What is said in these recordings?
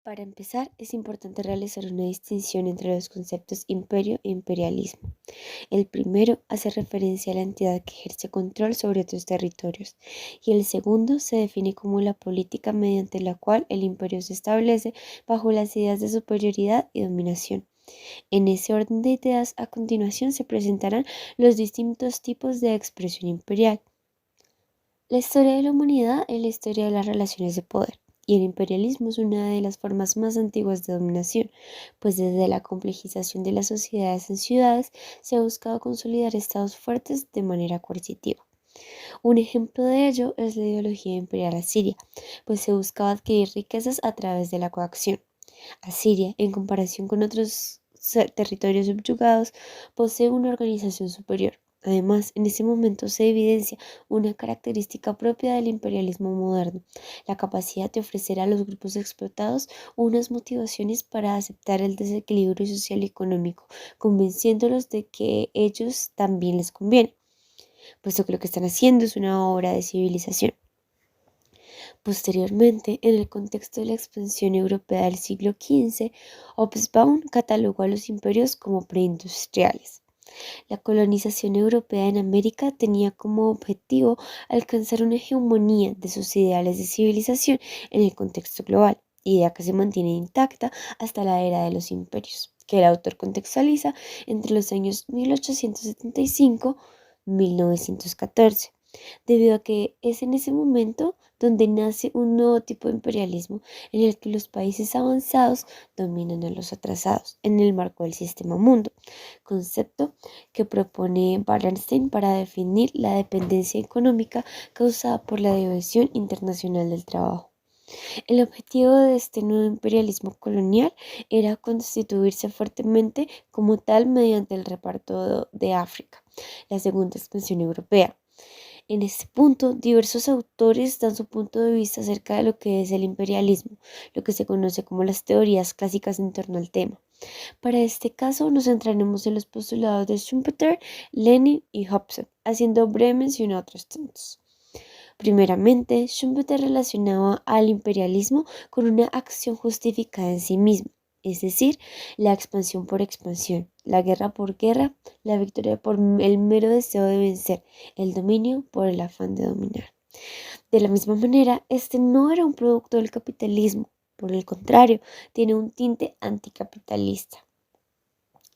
Para empezar, es importante realizar una distinción entre los conceptos imperio e imperialismo. El primero hace referencia a la entidad que ejerce control sobre otros territorios y el segundo se define como la política mediante la cual el imperio se establece bajo las ideas de superioridad y dominación. En ese orden de ideas, a continuación se presentarán los distintos tipos de expresión imperial. La historia de la humanidad es la historia de las relaciones de poder, y el imperialismo es una de las formas más antiguas de dominación, pues desde la complejización de las sociedades en ciudades se ha buscado consolidar estados fuertes de manera coercitiva. Un ejemplo de ello es la ideología imperial asiria, pues se buscaba adquirir riquezas a través de la coacción. Asiria, en comparación con otros territorios subyugados, posee una organización superior. Además, en ese momento se evidencia una característica propia del imperialismo moderno, la capacidad de ofrecer a los grupos explotados unas motivaciones para aceptar el desequilibrio social y económico, convenciéndolos de que ellos también les conviene, puesto que lo que están haciendo es una obra de civilización. Posteriormente, en el contexto de la expansión europea del siglo XV, Hobsbawm catalogó a los imperios como preindustriales. La colonización europea en América tenía como objetivo alcanzar una hegemonía de sus ideales de civilización en el contexto global, idea que se mantiene intacta hasta la era de los imperios, que el autor contextualiza entre los años 1875 y 1914, debido a que es en ese momento donde nace un nuevo tipo de imperialismo en el que los países avanzados dominan a los atrasados en el marco del sistema mundo, concepto que propone Wallerstein para definir la dependencia económica causada por la división internacional del trabajo. El objetivo de este nuevo imperialismo colonial era constituirse fuertemente como tal mediante el reparto de África, la segunda expansión europea. En este punto, diversos autores dan su punto de vista acerca de lo que es el imperialismo, lo que se conoce como las teorías clásicas en torno al tema. Para este caso, nos centraremos en los postulados de Schumpeter, Lenin y Hobson, haciendo breve mención a otros tantos. Primeramente, Schumpeter relacionaba al imperialismo con una acción justificada en sí misma, es decir, la expansión por expansión, la guerra por guerra, la victoria por el mero deseo de vencer, el dominio por el afán de dominar. De la misma manera, este no era un producto del capitalismo, por el contrario, tiene un tinte anticapitalista.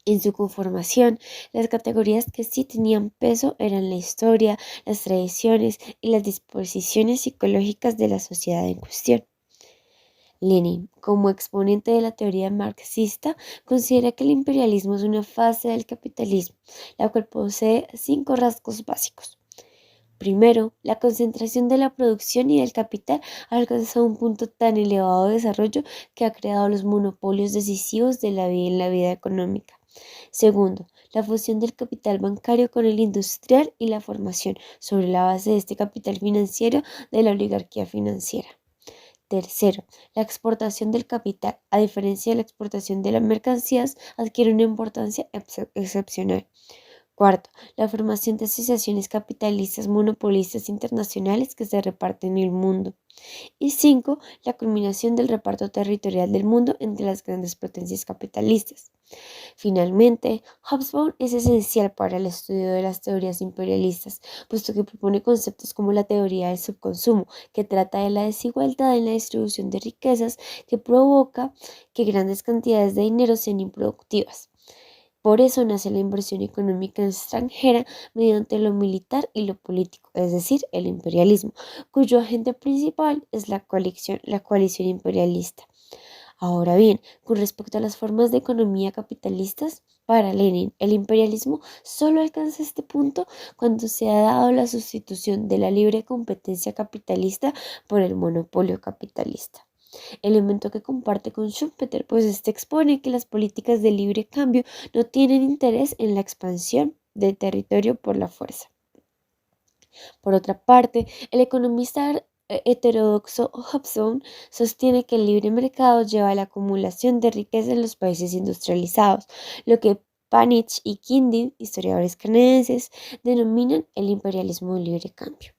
En su conformación, las categorías que sí tenían peso eran la historia, las tradiciones y las disposiciones psicológicas de la sociedad en cuestión. Lenin, como exponente de la teoría marxista, considera que el imperialismo es una fase del capitalismo, la cual posee 5 rasgos básicos. Primero, la concentración de la producción y del capital ha alcanzado un punto tan elevado de desarrollo que ha creado los monopolios decisivos de la vida en la vida económica. Segundo, la fusión del capital bancario con el industrial y la formación sobre la base de este capital financiero de la oligarquía financiera. Tercero, la exportación del capital, a diferencia de la exportación de las mercancías, adquiere una importancia excepcional. Cuarto, la formación de asociaciones capitalistas monopolistas internacionales que se reparten el mundo. Y 5, la culminación del reparto territorial del mundo entre las grandes potencias capitalistas. Finalmente, Hobsbawm es esencial para el estudio de las teorías imperialistas, puesto que propone conceptos como la teoría del subconsumo, que trata de la desigualdad en la distribución de riquezas que provoca que grandes cantidades de dinero sean improductivas. Por eso nace la inversión económica extranjera mediante lo militar y lo político, es decir, el imperialismo, cuyo agente principal es la coalición imperialista. Ahora bien, con respecto a las formas de economía capitalistas, para Lenin, el imperialismo solo alcanza este punto cuando se ha dado la sustitución de la libre competencia capitalista por el monopolio capitalista. Elemento que comparte con Schumpeter, pues este expone que las políticas de libre cambio no tienen interés en la expansión del territorio por la fuerza. Por otra parte, el economista heterodoxo Hobson sostiene que el libre mercado lleva a la acumulación de riqueza en los países industrializados, lo que Panich y Kindi, historiadores canadienses, denominan el imperialismo de libre cambio.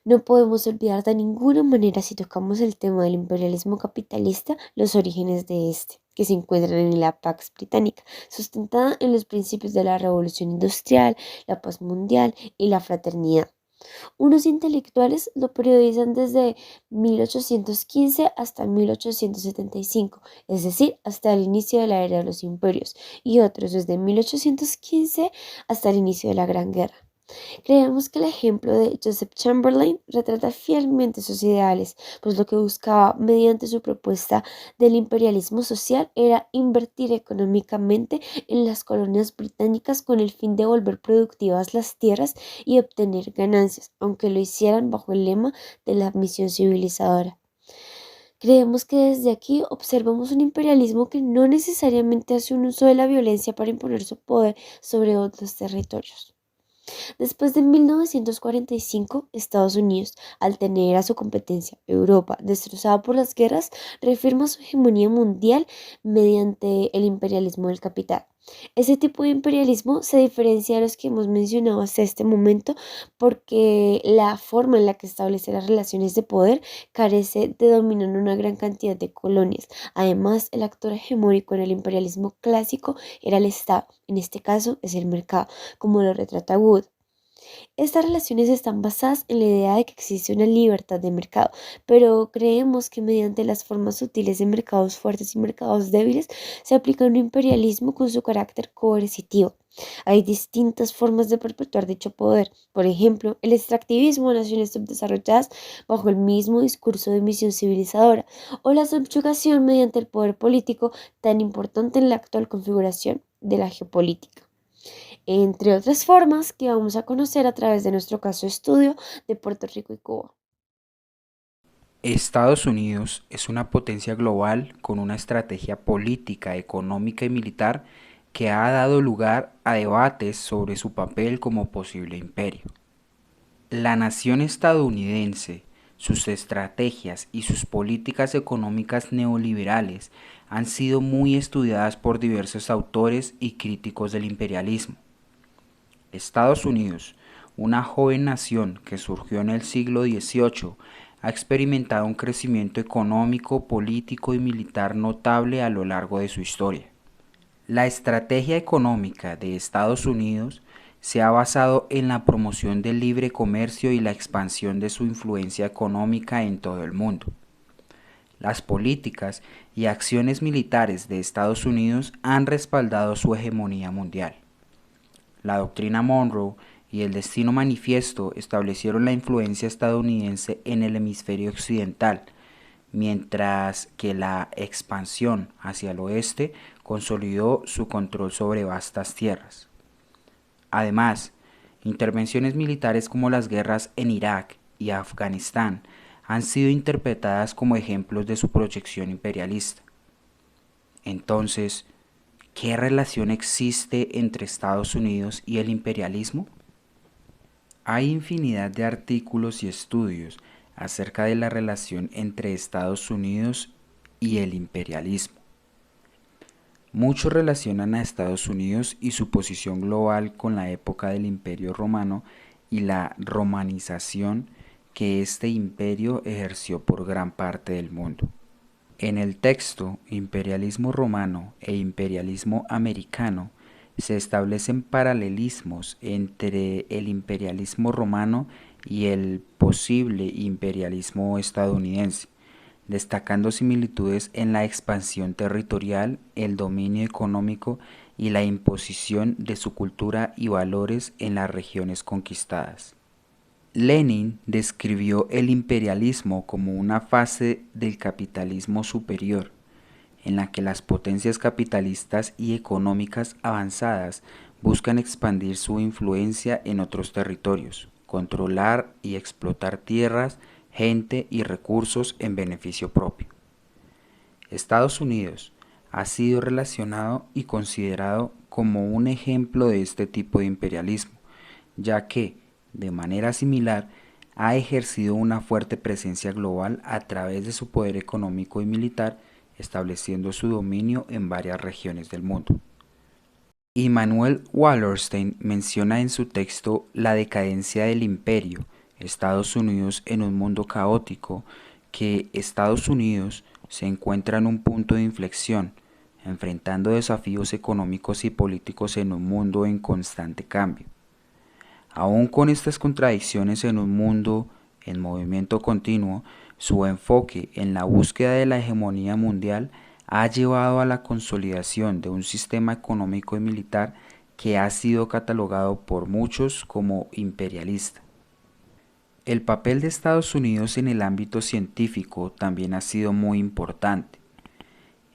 No podemos olvidar de ninguna manera, si tocamos el tema del imperialismo capitalista, los orígenes de este, que se encuentran en la Pax Británica, sustentada en los principios de la revolución industrial, la paz mundial y la fraternidad. Unos intelectuales lo periodizan desde 1815 hasta 1875, es decir, hasta el inicio de la era de los imperios, y otros desde 1815 hasta el inicio de la Gran Guerra. Creemos que el ejemplo de Joseph Chamberlain retrata fielmente sus ideales, pues lo que buscaba mediante su propuesta del imperialismo social era invertir económicamente en las colonias británicas con el fin de volver productivas las tierras y obtener ganancias, aunque lo hicieran bajo el lema de la misión civilizadora. Creemos que desde aquí observamos un imperialismo que no necesariamente hace un uso de la violencia para imponer su poder sobre otros territorios. Después de 1945, Estados Unidos, al tener a su competencia Europa destrozada por las guerras, reafirma su hegemonía mundial mediante el imperialismo del capital. Ese tipo de imperialismo se diferencia de los que hemos mencionado hasta este momento porque la forma en la que establece las relaciones de poder carece de dominar una gran cantidad de colonias. Además, el actor hegemónico en el imperialismo clásico era el Estado, en este caso es el mercado, como lo retrata Wood. Estas relaciones están basadas en la idea de que existe una libertad de mercado, pero creemos que mediante las formas sutiles de mercados fuertes y mercados débiles se aplica un imperialismo con su carácter coercitivo. Hay distintas formas de perpetuar dicho poder, por ejemplo, el extractivismo de naciones subdesarrolladas bajo el mismo discurso de misión civilizadora, o la subyugación mediante el poder político tan importante en la actual configuración de la geopolítica, entre otras formas que vamos a conocer a través de nuestro caso de estudio de Puerto Rico y Cuba. Estados Unidos es una potencia global con una estrategia política, económica y militar que ha dado lugar a debates sobre su papel como posible imperio. La nación estadounidense, sus estrategias y sus políticas económicas neoliberales han sido muy estudiadas por diversos autores y críticos del imperialismo. Estados Unidos, una joven nación que surgió en el siglo XVIII, ha experimentado un crecimiento económico, político y militar notable a lo largo de su historia. La estrategia económica de Estados Unidos se ha basado en la promoción del libre comercio y la expansión de su influencia económica en todo el mundo. Las políticas y acciones militares de Estados Unidos han respaldado su hegemonía mundial. La doctrina Monroe y el destino manifiesto establecieron la influencia estadounidense en el hemisferio occidental, mientras que la expansión hacia el oeste consolidó su control sobre vastas tierras. Además, intervenciones militares como las guerras en Irak y Afganistán han sido interpretadas como ejemplos de su proyección imperialista. Entonces, ¿qué relación existe entre Estados Unidos y el imperialismo? Hay infinidad de artículos y estudios acerca de la relación entre Estados Unidos y el imperialismo. Muchos relacionan a Estados Unidos y su posición global con la época del Imperio Romano y la romanización que este imperio ejerció por gran parte del mundo. En el texto Imperialismo romano e imperialismo americano se establecen paralelismos entre el imperialismo romano y el posible imperialismo estadounidense, destacando similitudes en la expansión territorial, el dominio económico y la imposición de su cultura y valores en las regiones conquistadas. Lenin describió el imperialismo como una fase del capitalismo superior, en la que las potencias capitalistas y económicas avanzadas buscan expandir su influencia en otros territorios, controlar y explotar tierras, gente y recursos en beneficio propio. Estados Unidos ha sido relacionado y considerado como un ejemplo de este tipo de imperialismo, ya que, de manera similar, ha ejercido una fuerte presencia global a través de su poder económico y militar, estableciendo su dominio en varias regiones del mundo. Immanuel Wallerstein menciona en su texto La decadencia del imperio, Estados Unidos en un mundo caótico, que Estados Unidos se encuentra en un punto de inflexión, enfrentando desafíos económicos y políticos en un mundo en constante cambio. Aún con estas contradicciones en un mundo en movimiento continuo, su enfoque en la búsqueda de la hegemonía mundial ha llevado a la consolidación de un sistema económico y militar que ha sido catalogado por muchos como imperialista. El papel de Estados Unidos en el ámbito científico también ha sido muy importante.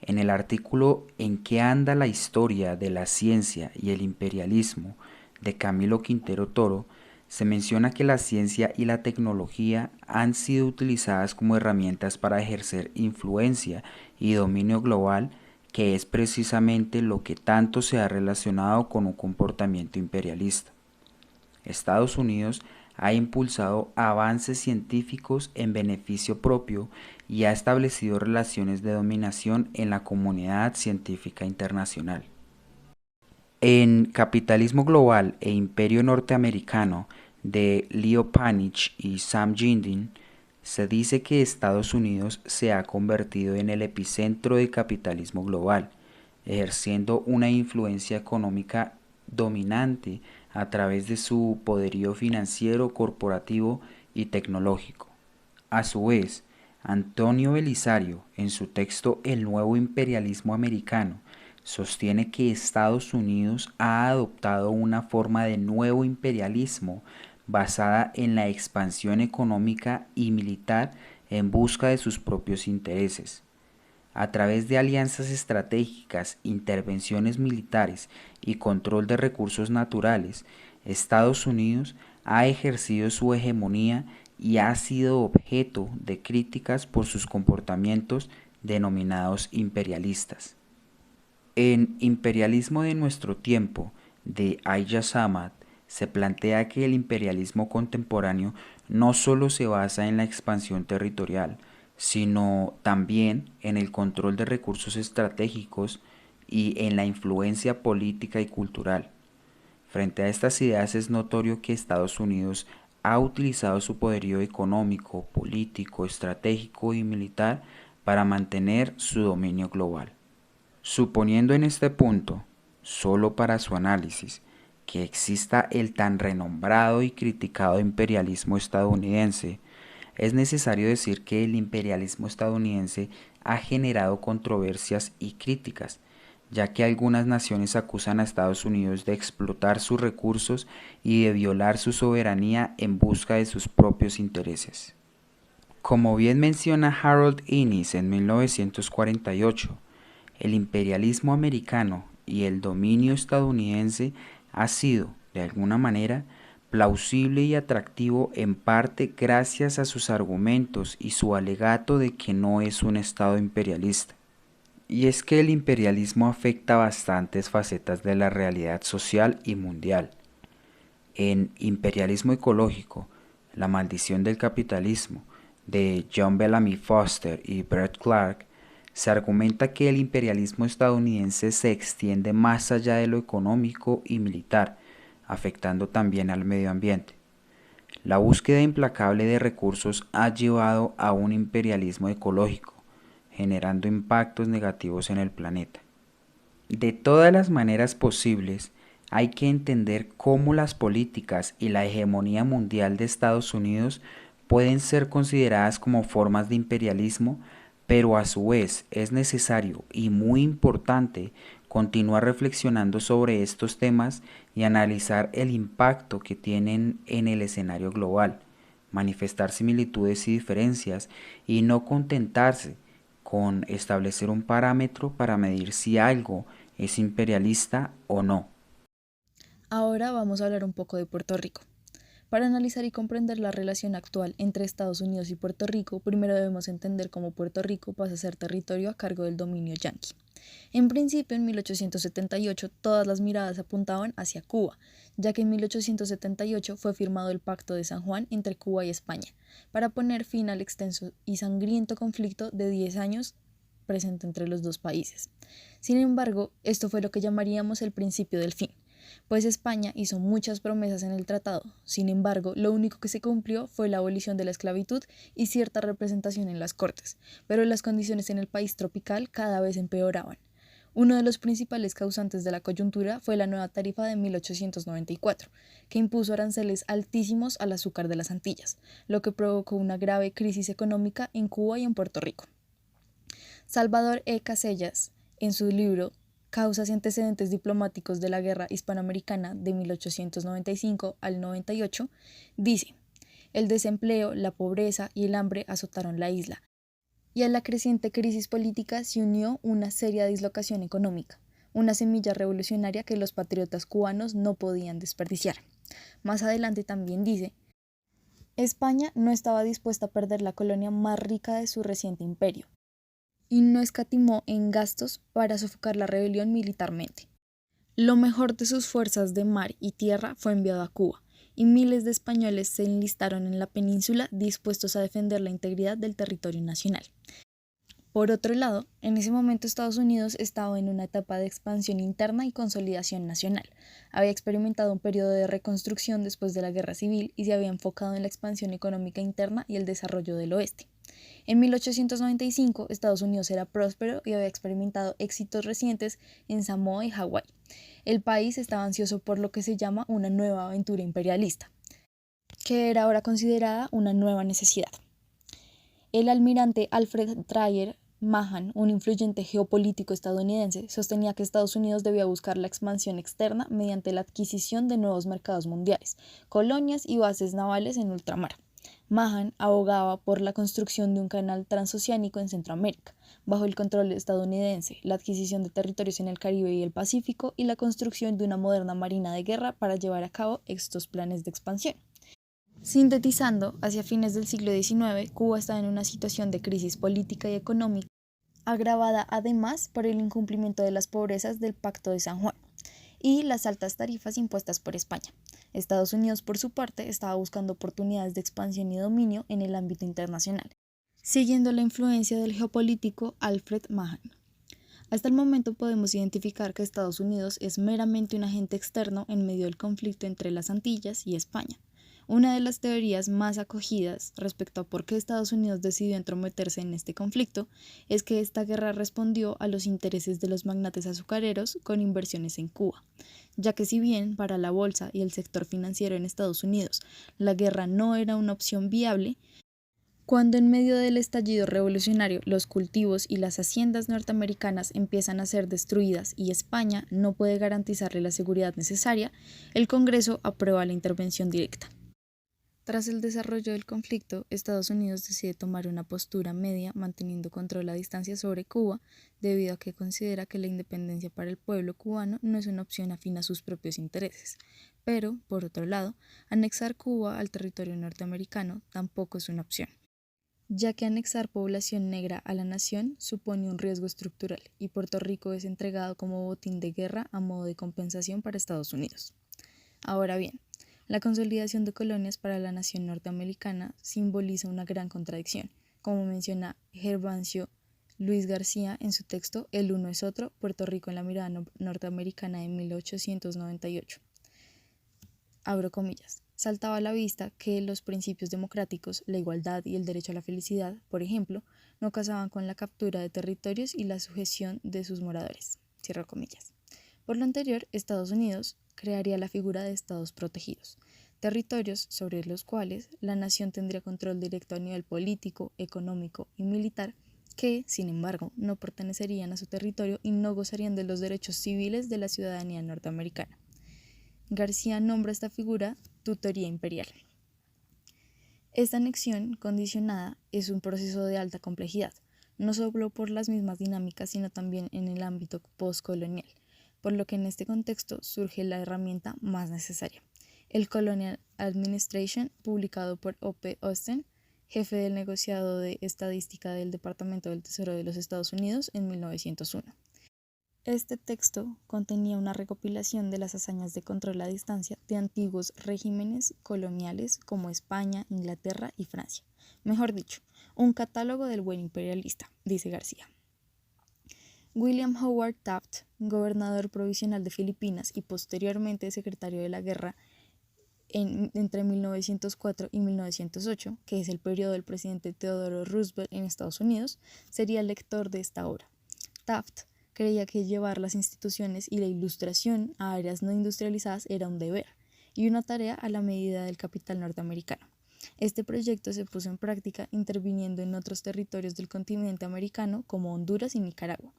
En el artículo ¿En qué anda la historia de la ciencia y el imperialismo? De Camilo Quintero Toro, se menciona que la ciencia y la tecnología han sido utilizadas como herramientas para ejercer influencia y dominio global, que es precisamente lo que tanto se ha relacionado con un comportamiento imperialista. Estados Unidos ha impulsado avances científicos en beneficio propio y ha establecido relaciones de dominación en la comunidad científica internacional. En Capitalismo Global e Imperio Norteamericano, de Leo Panich y Sam Gindin, se dice que Estados Unidos se ha convertido en el epicentro del capitalismo global, ejerciendo una influencia económica dominante a través de su poderío financiero, corporativo y tecnológico. A su vez, Antonio Belisario, en su texto El nuevo imperialismo americano, sostiene que Estados Unidos ha adoptado una forma de nuevo imperialismo basada en la expansión económica y militar en busca de sus propios intereses. A través de alianzas estratégicas, intervenciones militares y control de recursos naturales, Estados Unidos ha ejercido su hegemonía y ha sido objeto de críticas por sus comportamientos denominados imperialistas. En Imperialismo de nuestro tiempo, de Aya Samad, se plantea que el imperialismo contemporáneo no solo se basa en la expansión territorial, sino también en el control de recursos estratégicos y en la influencia política y cultural. Frente a estas ideas es notorio que Estados Unidos ha utilizado su poderío económico, político, estratégico y militar para mantener su dominio global. Suponiendo en este punto, solo para su análisis, que exista el tan renombrado y criticado imperialismo estadounidense, es necesario decir que el imperialismo estadounidense ha generado controversias y críticas, ya que algunas naciones acusan a Estados Unidos de explotar sus recursos y de violar su soberanía en busca de sus propios intereses. Como bien menciona Harold Innis en 1948, el imperialismo americano y el dominio estadounidense ha sido, de alguna manera, plausible y atractivo en parte gracias a sus argumentos y su alegato de que no es un Estado imperialista. Y es que el imperialismo afecta bastantes facetas de la realidad social y mundial. En Imperialismo ecológico, la maldición del capitalismo, de John Bellamy Foster y Brett Clark, se argumenta que el imperialismo estadounidense se extiende más allá de lo económico y militar, afectando también al medio ambiente. La búsqueda implacable de recursos ha llevado a un imperialismo ecológico, generando impactos negativos en el planeta. De todas las maneras posibles, hay que entender cómo las políticas y la hegemonía mundial de Estados Unidos pueden ser consideradas como formas de imperialismo, pero a su vez es necesario y muy importante continuar reflexionando sobre estos temas y analizar el impacto que tienen en el escenario global, manifestar similitudes y diferencias y no contentarse con establecer un parámetro para medir si algo es imperialista o no. Ahora vamos a hablar un poco de Puerto Rico. Para analizar y comprender la relación actual entre Estados Unidos y Puerto Rico, primero debemos entender cómo Puerto Rico pasa a ser territorio a cargo del dominio yanqui. En principio, en 1878, todas las miradas apuntaban hacia Cuba, ya que en 1878 fue firmado el Pacto de San Juan entre Cuba y España, para poner fin al extenso y sangriento conflicto de 10 años presente entre los dos países. Sin embargo, esto fue lo que llamaríamos el principio del fin, pues España hizo muchas promesas en el tratado. Sin embargo, lo único que se cumplió fue la abolición de la esclavitud y cierta representación en las cortes, pero las condiciones en el país tropical cada vez empeoraban. Uno de los principales causantes de la coyuntura fue la nueva tarifa de 1894, que impuso aranceles altísimos al azúcar de las Antillas, lo que provocó una grave crisis económica en Cuba y en Puerto Rico. Salvador E. Casellas, en su libro Causas y antecedentes diplomáticos de la Guerra Hispanoamericana de 1895 al 98, dice: el desempleo, la pobreza y el hambre azotaron la isla, y a la creciente crisis política se unió una seria dislocación económica, una semilla revolucionaria que los patriotas cubanos no podían desperdiciar. Más adelante también dice: España no estaba dispuesta a perder la colonia más rica de su reciente imperio, y no escatimó en gastos para sofocar la rebelión militarmente. Lo mejor de sus fuerzas de mar y tierra fue enviado a Cuba, y miles de españoles se enlistaron en la península dispuestos a defender la integridad del territorio nacional. Por otro lado, en ese momento Estados Unidos estaba en una etapa de expansión interna y consolidación nacional. Había experimentado un periodo de reconstrucción después de la Guerra Civil y se había enfocado en la expansión económica interna y el desarrollo del oeste. En 1895, Estados Unidos era próspero y había experimentado éxitos recientes en Samoa y Hawái. El país estaba ansioso por lo que se llama una nueva aventura imperialista, que era ahora considerada una nueva necesidad. El almirante Alfred Dreyer Mahan, un influyente geopolítico estadounidense, sostenía que Estados Unidos debía buscar la expansión externa mediante la adquisición de nuevos mercados mundiales, colonias y bases navales en ultramar. Mahan abogaba por la construcción de un canal transoceánico en Centroamérica, bajo el control estadounidense, la adquisición de territorios en el Caribe y el Pacífico y la construcción de una moderna marina de guerra para llevar a cabo estos planes de expansión. Sintetizando, hacia fines del siglo XIX, Cuba estaba en una situación de crisis política y económica, agravada además por el incumplimiento de las pobrezas del Pacto de San Juan y las altas tarifas impuestas por España. Estados Unidos, por su parte, estaba buscando oportunidades de expansión y dominio en el ámbito internacional, siguiendo la influencia del geopolítico Alfred Mahan. Hasta el momento podemos identificar que Estados Unidos es meramente un agente externo en medio del conflicto entre las Antillas y España. Una de las teorías más acogidas respecto a por qué Estados Unidos decidió entrometerse en este conflicto es que esta guerra respondió a los intereses de los magnates azucareros con inversiones en Cuba, ya que si bien para la bolsa y el sector financiero en Estados Unidos la guerra no era una opción viable, cuando en medio del estallido revolucionario los cultivos y las haciendas norteamericanas empiezan a ser destruidas y España no puede garantizarle la seguridad necesaria, el Congreso aprueba la intervención directa. Tras el desarrollo del conflicto, Estados Unidos decide tomar una postura media manteniendo control a distancia sobre Cuba, debido a que considera que la independencia para el pueblo cubano no es una opción afín a sus propios intereses. Pero, por otro lado, anexar Cuba al territorio norteamericano tampoco es una opción, ya que anexar población negra a la nación supone un riesgo estructural y Puerto Rico es entregado como botín de guerra a modo de compensación para Estados Unidos. Ahora bien, la consolidación de colonias para la nación norteamericana simboliza una gran contradicción, como menciona Gervasio Luis García en su texto El uno es otro, Puerto Rico en la mirada norteamericana de 1898. Abro comillas. Saltaba a la vista que los principios democráticos, la igualdad y el derecho a la felicidad, por ejemplo, no casaban con la captura de territorios y la sujeción de sus moradores. Cierro comillas. Por lo anterior, Estados Unidos crearía la figura de estados protegidos, territorios sobre los cuales la nación tendría control directo a nivel político, económico y militar, que, sin embargo, no pertenecerían a su territorio y no gozarían de los derechos civiles de la ciudadanía norteamericana. García nombra esta figura tutoría imperial. Esta anexión condicionada es un proceso de alta complejidad, no solo por las mismas dinámicas, sino también en el ámbito postcolonial, por lo que en este contexto surge la herramienta más necesaria, el Colonial Administration, publicado por O.P. Austin, jefe del negociado de estadística del Departamento del Tesoro de los Estados Unidos en 1901. Este texto contenía una recopilación de las hazañas de control a distancia de antiguos regímenes coloniales como España, Inglaterra y Francia. Mejor dicho, un catálogo del buen imperialista, dice García. William Howard Taft, gobernador provisional de Filipinas y posteriormente secretario de la guerra entre 1904 y 1908, que es el periodo del presidente Theodore Roosevelt en Estados Unidos, sería el lector de esta obra. Taft creía que llevar las instituciones y la ilustración a áreas no industrializadas era un deber y una tarea a la medida del capital norteamericano. Este proyecto se puso en práctica interviniendo en otros territorios del continente americano como Honduras y Nicaragua.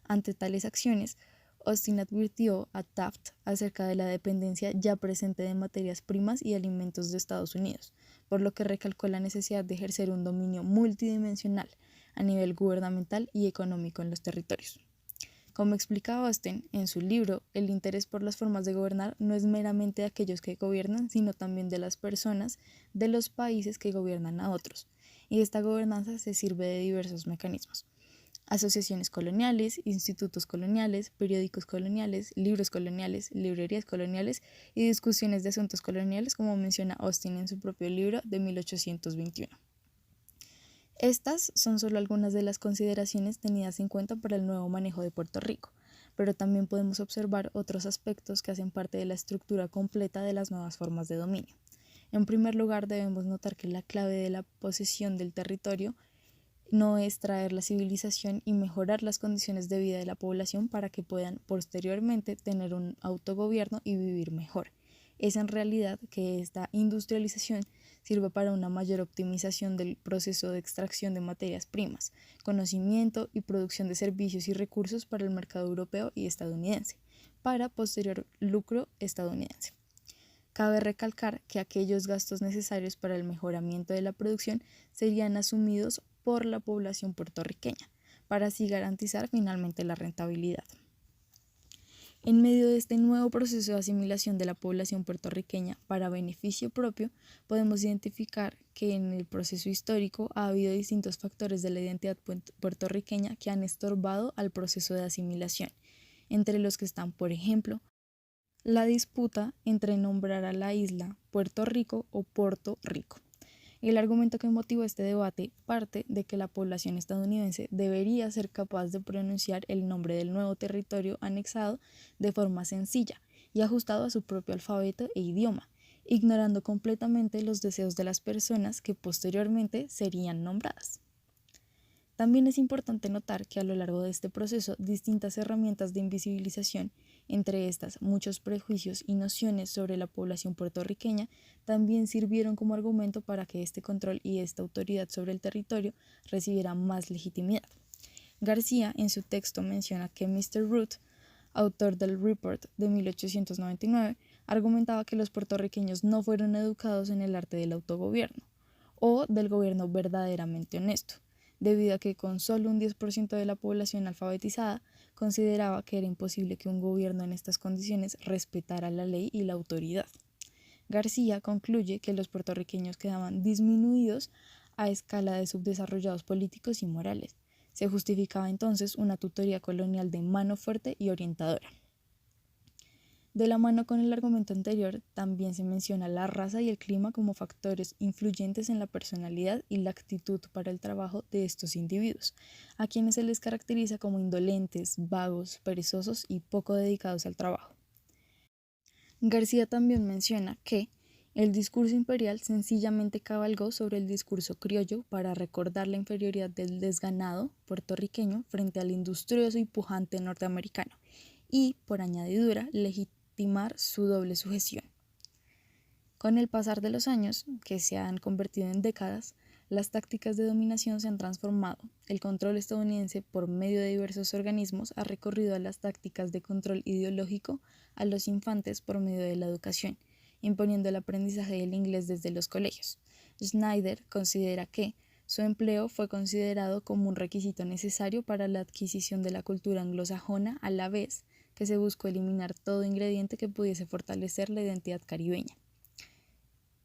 Ante tales acciones, Austin advirtió a Taft acerca de la dependencia ya presente de materias primas y alimentos de Estados Unidos, por lo que recalcó la necesidad de ejercer un dominio multidimensional a nivel gubernamental y económico en los territorios. Como explicaba Austin en su libro, el interés por las formas de gobernar no es meramente de aquellos que gobiernan, sino también de las personas de los países que gobiernan a otros, y esta gobernanza se sirve de diversos mecanismos. Asociaciones coloniales, institutos coloniales, periódicos coloniales, libros coloniales, librerías coloniales y discusiones de asuntos coloniales, como menciona Austin en su propio libro de 1821. Estas son solo algunas de las consideraciones tenidas en cuenta para el nuevo manejo de Puerto Rico, pero también podemos observar otros aspectos que hacen parte de la estructura completa de las nuevas formas de dominio. En primer lugar, debemos notar que la clave de la posesión del territorio no es traer la civilización y mejorar las condiciones de vida de la población para que puedan posteriormente tener un autogobierno y vivir mejor. Es en realidad que esta industrialización sirva para una mayor optimización del proceso de extracción de materias primas, conocimiento y producción de servicios y recursos para el mercado europeo y estadounidense, para posterior lucro estadounidense. Cabe recalcar que aquellos gastos necesarios para el mejoramiento de la producción serían asumidos por la población puertorriqueña, para así garantizar finalmente la rentabilidad. En medio de este nuevo proceso de asimilación de la población puertorriqueña para beneficio propio, podemos identificar que en el proceso histórico ha habido distintos factores de la identidad puertorriqueña que han estorbado al proceso de asimilación, entre los que están, por ejemplo, la disputa entre nombrar a la isla Puerto Rico o Porto Rico. El argumento que motivó este debate parte de que la población estadounidense debería ser capaz de pronunciar el nombre del nuevo territorio anexado de forma sencilla y ajustado a su propio alfabeto e idioma, ignorando completamente los deseos de las personas que posteriormente serían nombradas. También es importante notar que a lo largo de este proceso distintas herramientas de invisibilización, entre estas muchos prejuicios y nociones sobre la población puertorriqueña, también sirvieron como argumento para que este control y esta autoridad sobre el territorio recibiera más legitimidad. García en su texto menciona que Mr. Root, autor del Report de 1899, argumentaba que los puertorriqueños no fueron educados en el arte del autogobierno o del gobierno verdaderamente honesto, debido a que con solo un 10% de la población alfabetizada consideraba que era imposible que un gobierno en estas condiciones respetara la ley y la autoridad. García concluye que los puertorriqueños quedaban disminuidos a escala de subdesarrollados políticos y morales. Se justificaba entonces una tutoría colonial de mano fuerte y orientadora. De la mano con el argumento anterior, también se menciona la raza y el clima como factores influyentes en la personalidad y la actitud para el trabajo de estos individuos, a quienes se les caracteriza como indolentes, vagos, perezosos y poco dedicados al trabajo. García también menciona que el discurso imperial sencillamente cabalgó sobre el discurso criollo para recordar la inferioridad del desganado puertorriqueño frente al industrioso y pujante norteamericano y, por añadidura, legitimar su doble sujeción. Con el pasar de los años, que se han convertido en décadas, las tácticas de dominación se han transformado. El control estadounidense por medio de diversos organismos ha recorrido a las tácticas de control ideológico a los infantes por medio de la educación, imponiendo el aprendizaje del inglés desde los colegios. Schneider considera que su empleo fue considerado como un requisito necesario para la adquisición de la cultura anglosajona, a la vez que se buscó eliminar todo ingrediente que pudiese fortalecer la identidad caribeña.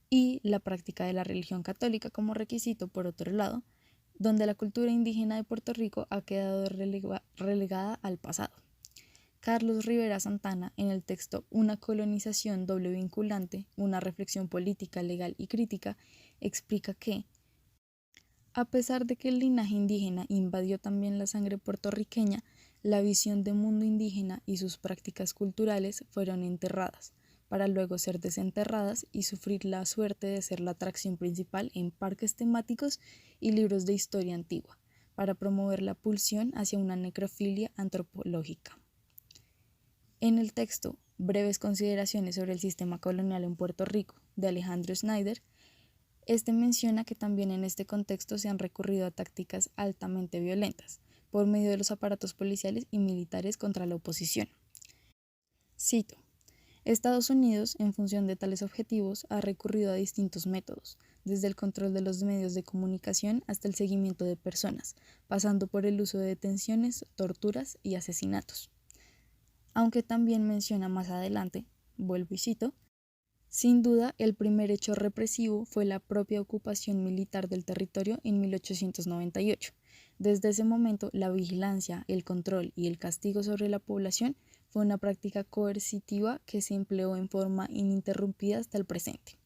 Y la práctica de la religión católica como requisito, por otro lado, donde la cultura indígena de Puerto Rico ha quedado relegada al pasado. Carlos Rivera Santana, en el texto Una colonización doble vinculante, una reflexión política, legal y crítica, explica que, a pesar de que el linaje indígena invadió también la sangre puertorriqueña, La visión de mundo indígena y sus prácticas culturales fueron enterradas, para luego ser desenterradas y sufrir la suerte de ser la atracción principal en parques temáticos y libros de historia antigua, para promover la pulsión hacia una necrofilia antropológica. En el texto Breves consideraciones sobre el sistema colonial en Puerto Rico, de Alejandro Snyder, este menciona que también en este contexto se han recurrido a tácticas altamente violentas, por medio de los aparatos policiales y militares contra la oposición. Cito: Estados Unidos, en función de tales objetivos, ha recurrido a distintos métodos, desde el control de los medios de comunicación hasta el seguimiento de personas, pasando por el uso de detenciones, torturas y asesinatos. Aunque también menciona más adelante, vuelvo y cito: sin duda, el primer hecho represivo fue la propia ocupación militar del territorio en 1898. Desde ese momento, la vigilancia, el control y el castigo sobre la población fue una práctica coercitiva que se empleó en forma ininterrumpida hasta el presente.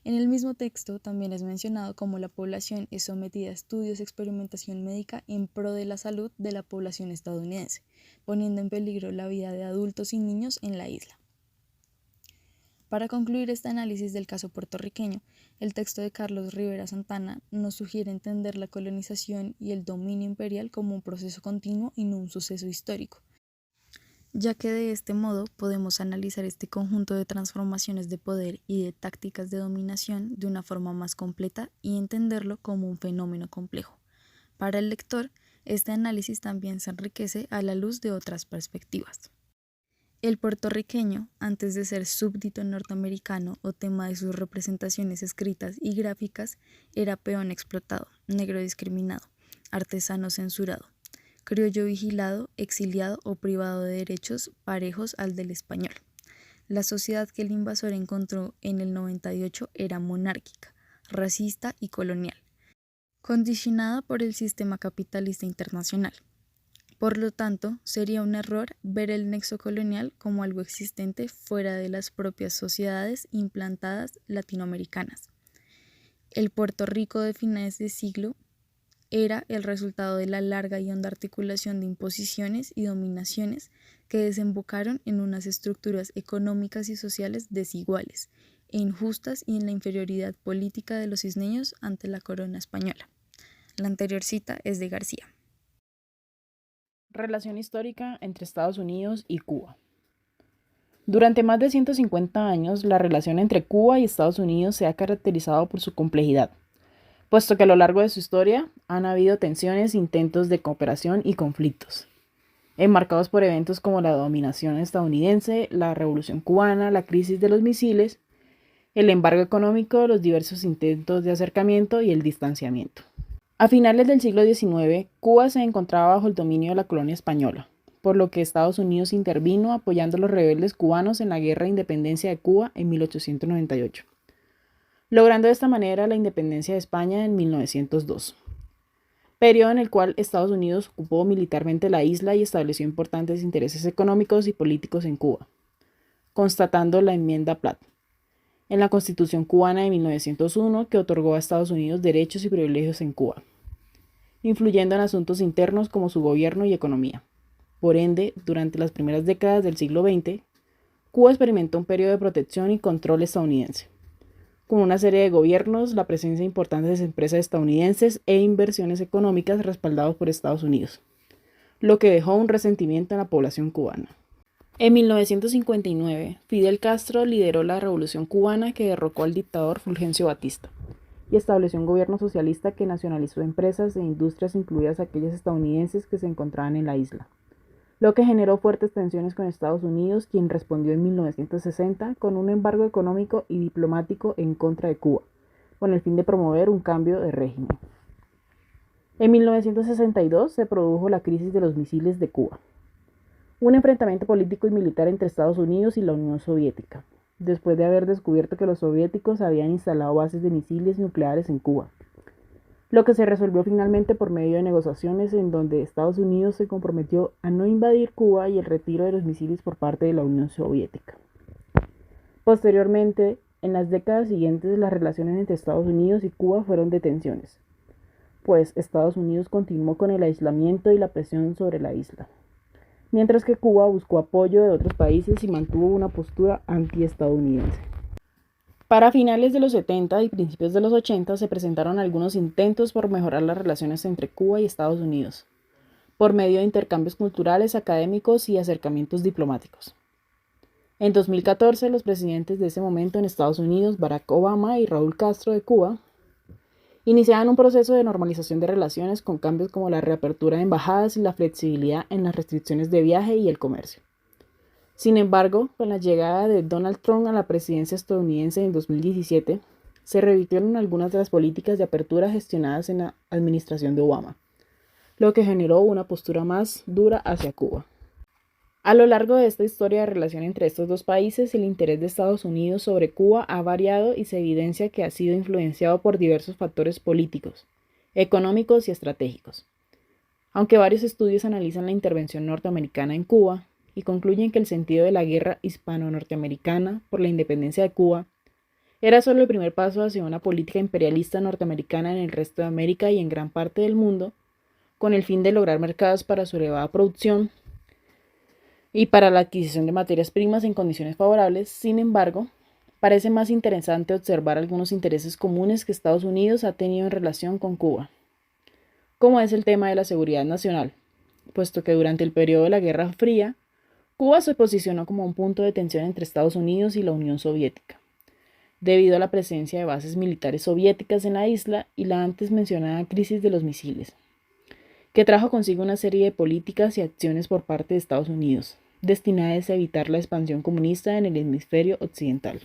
En el mismo texto también es mencionado cómo la población es sometida a estudios y experimentación médica en pro de la salud de la población estadounidense, poniendo en peligro la vida de adultos y niños en la isla. Para concluir este análisis del caso puertorriqueño, el texto de Carlos Rivera Santana nos sugiere entender la colonización y el dominio imperial como un proceso continuo y no un suceso histórico, ya que de este modo podemos analizar este conjunto de transformaciones de poder y de tácticas de dominación de una forma más completa y entenderlo como un fenómeno complejo. Para el lector, este análisis también se enriquece a la luz de otras perspectivas. El puertorriqueño, antes de ser súbdito norteamericano o tema de sus representaciones escritas y gráficas, era peón explotado, negro discriminado, artesano censurado, criollo vigilado, exiliado o privado de derechos parejos al del español. La sociedad que el invasor encontró en el 98 era monárquica, racista y colonial, condicionada por el sistema capitalista internacional. Por lo tanto, sería un error ver el nexo colonial como algo existente fuera de las propias sociedades implantadas latinoamericanas. El Puerto Rico de finales de siglo era el resultado de la larga y honda articulación de imposiciones y dominaciones que desembocaron en unas estructuras económicas y sociales desiguales e injustas y en la inferioridad política de los isleños ante la corona española. La anterior cita es de García. Relación histórica entre Estados Unidos y Cuba. Durante más de 150 años, la relación entre Cuba y Estados Unidos se ha caracterizado por su complejidad, puesto que a lo largo de su historia han habido tensiones, intentos de cooperación y conflictos, enmarcados por eventos como la dominación estadounidense, la Revolución cubana, la crisis de los misiles, el embargo económico, los diversos intentos de acercamiento y el distanciamiento. A finales del siglo XIX, Cuba se encontraba bajo el dominio de la colonia española, por lo que Estados Unidos intervino apoyando a los rebeldes cubanos en la Guerra de Independencia de Cuba en 1898, logrando de esta manera la independencia de España en 1902, periodo en el cual Estados Unidos ocupó militarmente la isla y estableció importantes intereses económicos y políticos en Cuba, constatando la enmienda Platt en la Constitución cubana de 1901 que otorgó a Estados Unidos derechos y privilegios en Cuba, influyendo en asuntos internos como su gobierno y economía. Por ende, durante las primeras décadas del siglo XX, Cuba experimentó un periodo de protección y control estadounidense, con una serie de gobiernos, la presencia de importantes empresas estadounidenses e inversiones económicas respaldados por Estados Unidos, lo que dejó un resentimiento en la población cubana. En 1959, Fidel Castro lideró la Revolución cubana que derrocó al dictador Fulgencio Batista y estableció un gobierno socialista que nacionalizó empresas e industrias, incluidas aquellas estadounidenses que se encontraban en la isla, lo que generó fuertes tensiones con Estados Unidos, quien respondió en 1960 con un embargo económico y diplomático en contra de Cuba, con el fin de promover un cambio de régimen. En 1962 se produjo la crisis de los misiles de Cuba, un enfrentamiento político y militar entre Estados Unidos y la Unión Soviética, después de haber descubierto que los soviéticos habían instalado bases de misiles nucleares en Cuba, lo que se resolvió finalmente por medio de negociaciones en donde Estados Unidos se comprometió a no invadir Cuba y el retiro de los misiles por parte de la Unión Soviética. Posteriormente, en las décadas siguientes, las relaciones entre Estados Unidos y Cuba fueron de tensiones, pues Estados Unidos continuó con el aislamiento y la presión sobre la isla, mientras que Cuba buscó apoyo de otros países y mantuvo una postura antiestadounidense. Para finales de los 70 y principios de los 80 se presentaron algunos intentos por mejorar las relaciones entre Cuba y Estados Unidos, por medio de intercambios culturales, académicos y acercamientos diplomáticos. En 2014, los presidentes de ese momento en Estados Unidos, Barack Obama y Raúl Castro de Cuba, iniciaban un proceso de normalización de relaciones con cambios como la reapertura de embajadas y la flexibilidad en las restricciones de viaje y el comercio. Sin embargo, con la llegada de Donald Trump a la presidencia estadounidense en 2017, se revirtieron algunas de las políticas de apertura gestionadas en la administración de Obama, lo que generó una postura más dura hacia Cuba. A lo largo de esta historia de relación entre estos dos países, el interés de Estados Unidos sobre Cuba ha variado y se evidencia que ha sido influenciado por diversos factores políticos, económicos y estratégicos. Aunque varios estudios analizan la intervención norteamericana en Cuba y concluyen que el sentido de la guerra hispano-norteamericana por la independencia de Cuba era solo el primer paso hacia una política imperialista norteamericana en el resto de América y en gran parte del mundo, con el fin de lograr mercados para su elevada producción y para la adquisición de materias primas en condiciones favorables. Sin embargo, parece más interesante observar algunos intereses comunes que Estados Unidos ha tenido en relación con Cuba, como es el tema de la seguridad nacional, puesto que durante el periodo de la Guerra Fría, Cuba se posicionó como un punto de tensión entre Estados Unidos y la Unión Soviética, debido a la presencia de bases militares soviéticas en la isla y la antes mencionada crisis de los misiles, que trajo consigo una serie de políticas y acciones por parte de Estados Unidos, destinadas a evitar la expansión comunista en el hemisferio occidental.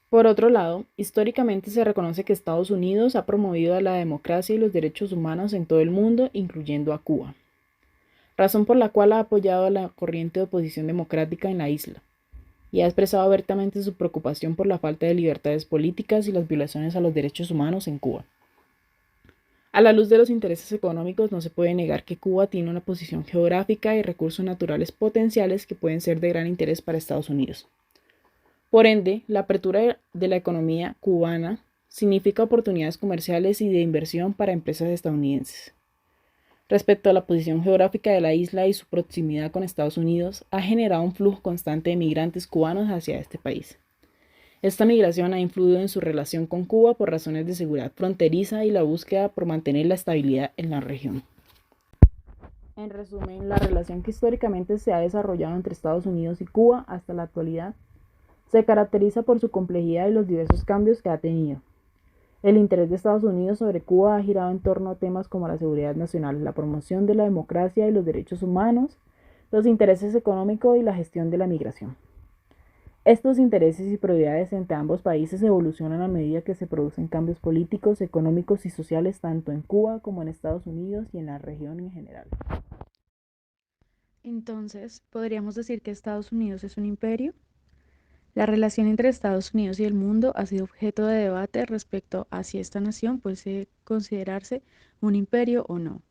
Por otro lado, históricamente se reconoce que Estados Unidos ha promovido la democracia y los derechos humanos en todo el mundo, incluyendo a Cuba, razón por la cual ha apoyado a la corriente de oposición democrática en la isla, y ha expresado abiertamente su preocupación por la falta de libertades políticas y las violaciones a los derechos humanos en Cuba. A la luz de los intereses económicos, no se puede negar que Cuba tiene una posición geográfica y recursos naturales potenciales que pueden ser de gran interés para Estados Unidos. Por ende, la apertura de la economía cubana significa oportunidades comerciales y de inversión para empresas estadounidenses. Respecto a la posición geográfica de la isla y su proximidad con Estados Unidos, ha generado un flujo constante de migrantes cubanos hacia este país. Esta migración ha influido en su relación con Cuba por razones de seguridad fronteriza y la búsqueda por mantener la estabilidad en la región. En resumen, la relación que históricamente se ha desarrollado entre Estados Unidos y Cuba hasta la actualidad se caracteriza por su complejidad y los diversos cambios que ha tenido. El interés de Estados Unidos sobre Cuba ha girado en torno a temas como la seguridad nacional, la promoción de la democracia y los derechos humanos, los intereses económicos y la gestión de la migración. Estos intereses y prioridades entre ambos países evolucionan a medida que se producen cambios políticos, económicos y sociales tanto en Cuba como en Estados Unidos y en la región en general. Entonces, ¿podríamos decir que Estados Unidos es un imperio? La relación entre Estados Unidos y el mundo ha sido objeto de debate respecto a si esta nación puede considerarse un imperio o no.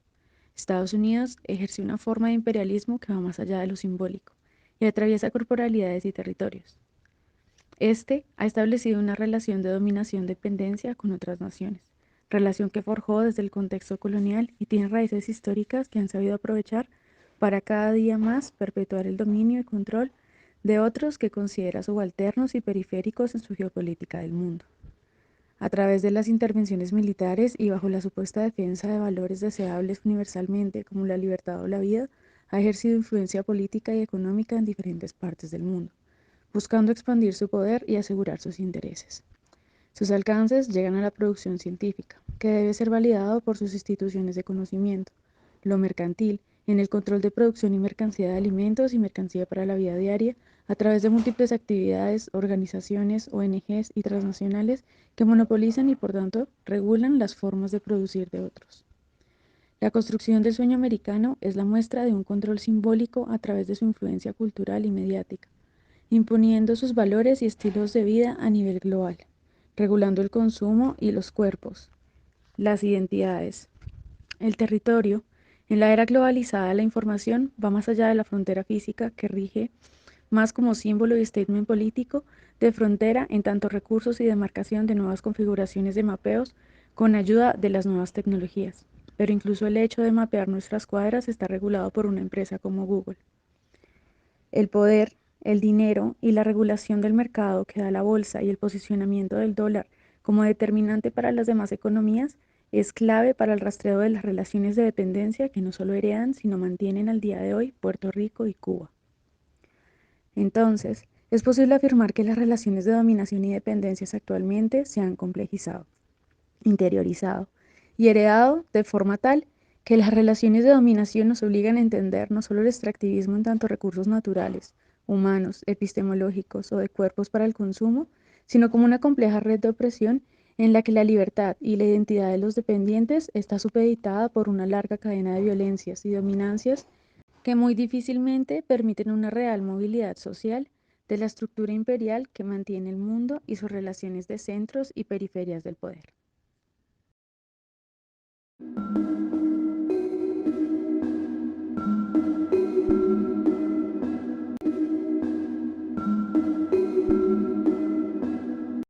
Estados Unidos ejerce una forma de imperialismo que va más allá de lo simbólico y atraviesa corporalidades y territorios. Este ha establecido una relación de dominación-dependencia con otras naciones, relación que forjó desde el contexto colonial y tiene raíces históricas que han sabido aprovechar para cada día más perpetuar el dominio y control de otros que considera subalternos y periféricos en su geopolítica del mundo. A través de las intervenciones militares y bajo la supuesta defensa de valores deseables universalmente como la libertad o la vida, ha ejercido influencia política y económica en diferentes partes del mundo, buscando expandir su poder y asegurar sus intereses. Sus alcances llegan a la producción científica, que debe ser validado por sus instituciones de conocimiento, lo mercantil, en el control de producción y mercancía de alimentos y mercancía para la vida diaria, a través de múltiples actividades, organizaciones, ONGs y transnacionales que monopolizan y por tanto regulan las formas de producir de otros. La construcción del sueño americano es la muestra de un control simbólico a través de su influencia cultural y mediática, imponiendo sus valores y estilos de vida a nivel global, regulando el consumo y los cuerpos, las identidades, el territorio. En la era globalizada, la información va más allá de la frontera física que rige más como símbolo y statement político de frontera en tanto recursos y demarcación de nuevas configuraciones de mapeos con ayuda de las nuevas tecnologías. Pero incluso el hecho de mapear nuestras cuadras está regulado por una empresa como Google. El poder, el dinero y la regulación del mercado que da la bolsa y el posicionamiento del dólar como determinante para las demás economías es clave para el rastreo de las relaciones de dependencia que no solo heredan, sino mantienen al día de hoy Puerto Rico y Cuba. Entonces, es posible afirmar que las relaciones de dominación y dependencias actualmente se han complejizado, interiorizado y heredado de forma tal que las relaciones de dominación nos obligan a entender no solo el extractivismo en tanto recursos naturales, humanos, epistemológicos o de cuerpos para el consumo, sino como una compleja red de opresión en la que la libertad y la identidad de los dependientes está supeditada por una larga cadena de violencias y dominancias que muy difícilmente permiten una real movilidad social de la estructura imperial que mantiene el mundo y sus relaciones de centros y periferias del poder.